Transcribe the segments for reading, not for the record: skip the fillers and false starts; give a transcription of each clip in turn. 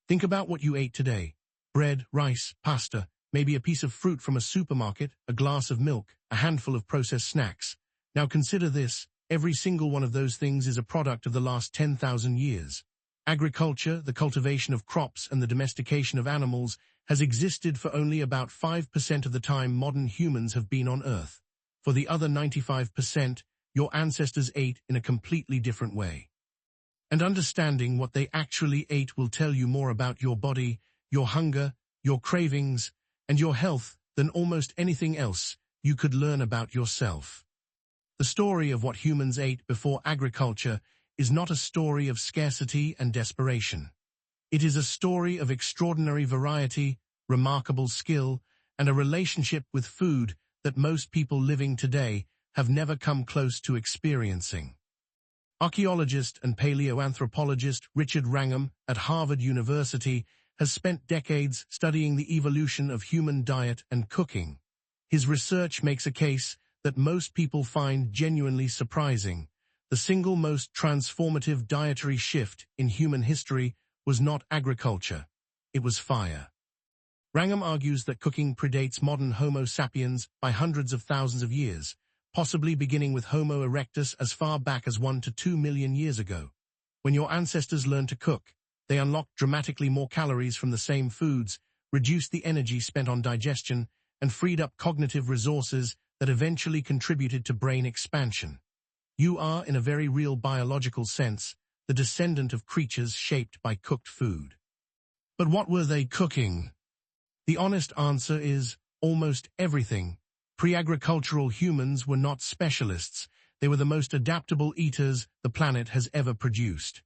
Think about what you ate today. Bread, rice, pasta, maybe a piece of fruit from a supermarket, a glass of milk, a handful of processed snacks. Now consider this, every single one of those things is a product of the last 10,000 years. Agriculture, the cultivation of crops and the domestication of animals, has existed for only about 5% of the time modern humans have been on Earth. For the other 95%, your ancestors ate in a completely different way. And understanding what they actually ate will tell you more about your body, your hunger, your cravings, and your health than almost anything else you could learn about yourself. The story of what humans ate before agriculture is not a story of scarcity and desperation. It is a story of extraordinary variety, remarkable skill, and a relationship with food that most people living today have never come close to experiencing. Archaeologist and paleoanthropologist Richard Wrangham at Harvard University has spent decades studying the evolution of human diet and cooking. His research makes a case that most people find genuinely surprising. The single most transformative dietary shift in human history was not agriculture, it was fire. Wrangham argues that cooking predates modern Homo sapiens by hundreds of thousands of years, possibly beginning with Homo erectus as far back as 1 to 2 million years ago. When your ancestors learned to cook, they unlocked dramatically more calories from the same foods, reduced the energy spent on digestion, and freed up cognitive resources that eventually contributed to brain expansion. You are, in a very real biological sense, the descendant of creatures shaped by cooked food. But what were they cooking? The honest answer is almost everything. Pre-agricultural humans were not specialists. They were the most adaptable eaters the planet has ever produced.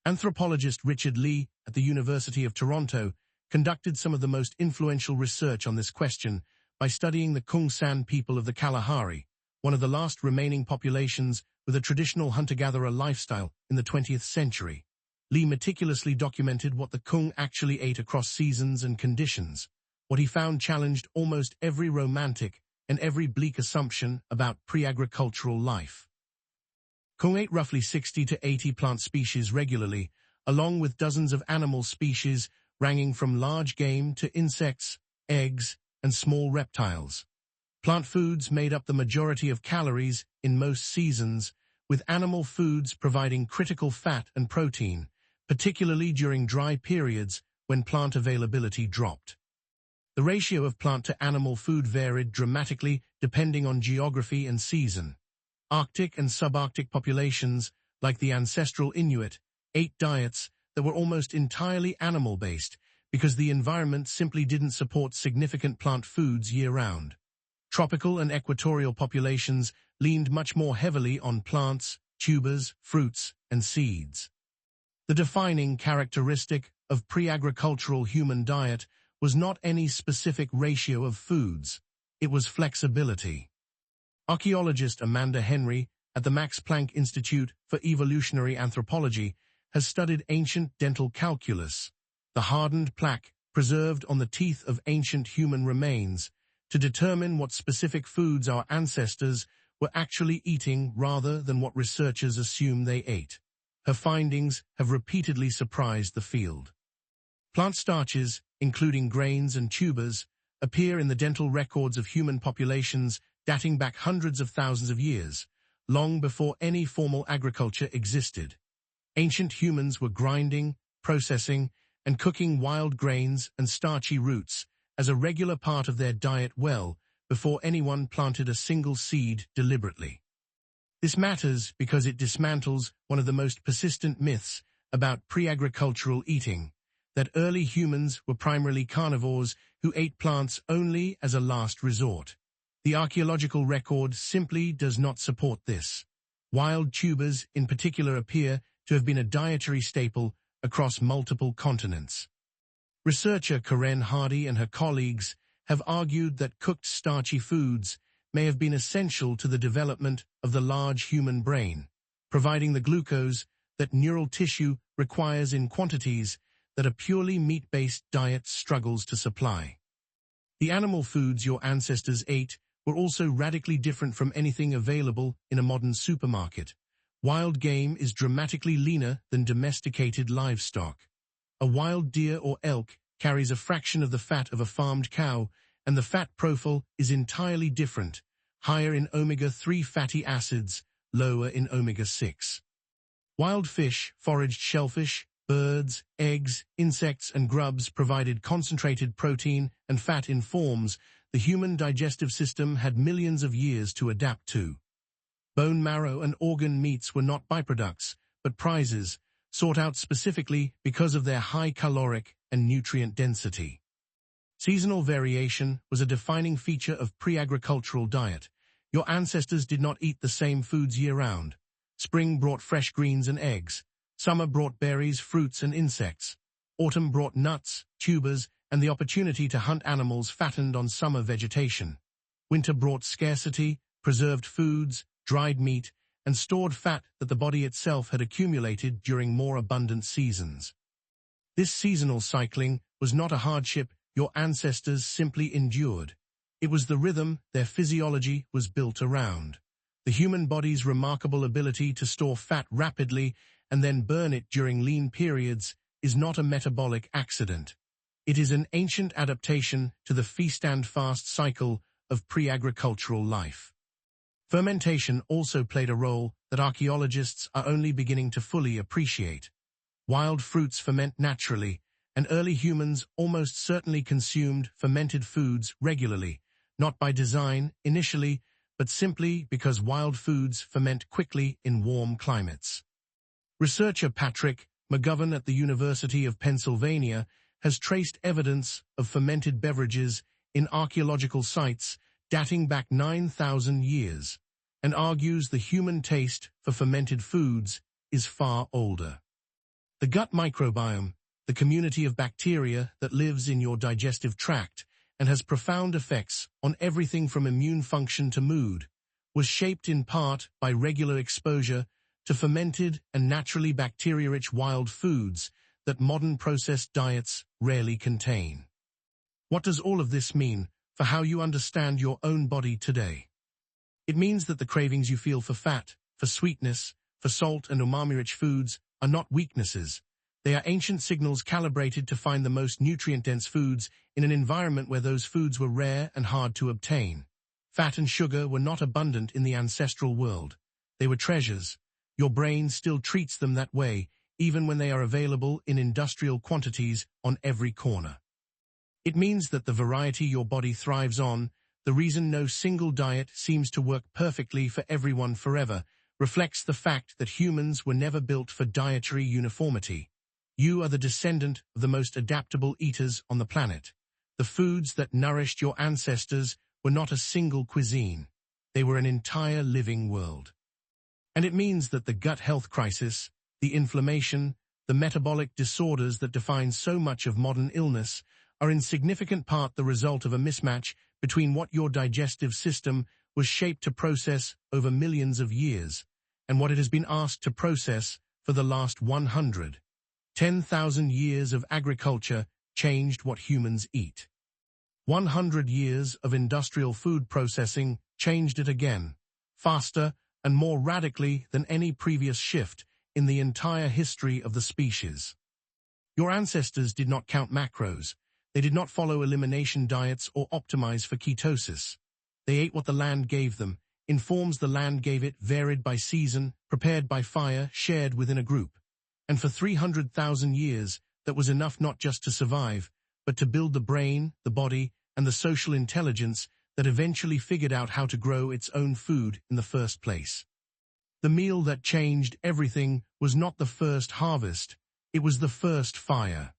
Anthropologist Richard Lee at the University of Toronto conducted some of the most influential research on this question by studying the Kung San people of the Kalahari, one of the last remaining populations with a traditional hunter-gatherer lifestyle in the 20th century. Lee meticulously documented what the Kung actually ate across seasons and conditions. What he found challenged almost every romantic and every bleak assumption about pre-agricultural life. Kung ate roughly 60 to 80 plant species regularly, along with dozens of animal species ranging from large game to insects, eggs, and small reptiles. Plant foods made up the majority of calories in most seasons, with animal foods providing critical fat and protein, particularly during dry periods when plant availability dropped. The ratio of plant to animal food varied dramatically depending on geography and season. Arctic and subarctic populations, like the ancestral Inuit, ate diets that were almost entirely animal-based because the environment simply didn't support significant plant foods year-round. Tropical and equatorial populations leaned much more heavily on plants, tubers, fruits, and seeds. The defining characteristic of pre-agricultural human diet was not any specific ratio of foods, it was flexibility. Archaeologist Amanda Henry at the Max Planck Institute for Evolutionary Anthropology has studied ancient dental calculus, the hardened plaque preserved on the teeth of ancient human remains, to determine what specific foods our ancestors were actually eating rather than what researchers assume they ate. Her findings have repeatedly surprised the field. Plant starches, including grains and tubers, appear in the dental records of human populations dating back hundreds of thousands of years, long before any formal agriculture existed. Ancient humans were grinding, processing, and cooking wild grains and starchy roots as a regular part of their diet well before anyone planted a single seed deliberately. This matters because it dismantles one of the most persistent myths about pre-agricultural eating, that early humans were primarily carnivores who ate plants only as a last resort. The archaeological record simply does not support this. Wild tubers in particular appear to have been a dietary staple across multiple continents. Researcher Karen Hardy and her colleagues have argued that cooked starchy foods may have been essential to the development of the large human brain, providing the glucose that neural tissue requires in quantities that a purely meat-based diet struggles to supply. The animal foods your ancestors ate were also radically different from anything available in a modern supermarket. Wild game is dramatically leaner than domesticated livestock. A wild deer or elk carries a fraction of the fat of a farmed cow, and the fat profile is entirely different, higher in omega-3 fatty acids, lower in omega-6. Wild fish, foraged shellfish, birds, eggs, insects, and grubs provided concentrated protein and fat in forms the human digestive system had millions of years to adapt to. Bone marrow and organ meats were not byproducts, but prizes, sought out specifically because of their high caloric and nutrient density. Seasonal variation was a defining feature of pre-agricultural diet. Your ancestors did not eat the same foods year-round. Spring brought fresh greens and eggs. Summer brought berries, fruits, and insects. Autumn brought nuts, tubers, and the opportunity to hunt animals fattened on summer vegetation. Winter brought scarcity, preserved foods, dried meat, and stored fat that the body itself had accumulated during more abundant seasons. This seasonal cycling was not a hardship your ancestors simply endured. It was the rhythm their physiology was built around. The human body's remarkable ability to store fat rapidly and then burn it during lean periods is not a metabolic accident. It is an ancient adaptation to the feast-and-fast cycle of pre-agricultural life. Fermentation also played a role that archaeologists are only beginning to fully appreciate. Wild fruits ferment naturally, and early humans almost certainly consumed fermented foods regularly, not by design initially, but simply because wild foods ferment quickly in warm climates. Researcher Patrick McGovern at the University of Pennsylvania has traced evidence of fermented beverages in archaeological sites dating back 9,000 years, and argues the human taste for fermented foods is far older. The gut microbiome, the community of bacteria that lives in your digestive tract and has profound effects on everything from immune function to mood, was shaped in part by regular exposure to fermented and naturally bacteria-rich wild foods that modern processed diets rarely contain. What does all of this mean for how you understand your own body today? It means that the cravings you feel for fat, for sweetness, for salt and umami-rich foods are not weaknesses. They are ancient signals calibrated to find the most nutrient-dense foods in an environment where those foods were rare and hard to obtain. Fat and sugar were not abundant in the ancestral world. They were treasures. Your brain still treats them that way, even when they are available in industrial quantities on every corner. It means that the variety your body thrives on, the reason no single diet seems to work perfectly for everyone forever, reflects the fact that humans were never built for dietary uniformity. You are the descendant of the most adaptable eaters on the planet. The foods that nourished your ancestors were not a single cuisine. They were an entire living world. And it means that the gut health crisis, the inflammation, the metabolic disorders that define so much of modern illness are in significant part the result of a mismatch between what your digestive system was shaped to process over millions of years and what it has been asked to process for the last 110,000 years of agriculture changed what humans eat. 100 years of industrial food processing changed it again, faster and more radically than any previous shift in the entire history of the species. Your ancestors did not count macros. They did not follow elimination diets or optimize for ketosis. They ate what the land gave them, in forms the land gave it, varied by season, prepared by fire, shared within a group. And for 300,000 years, that was enough not just to survive, but to build the brain, the body, and the social intelligence that eventually figured out how to grow its own food in the first place. The meal that changed everything was not the first harvest, it was the first fire.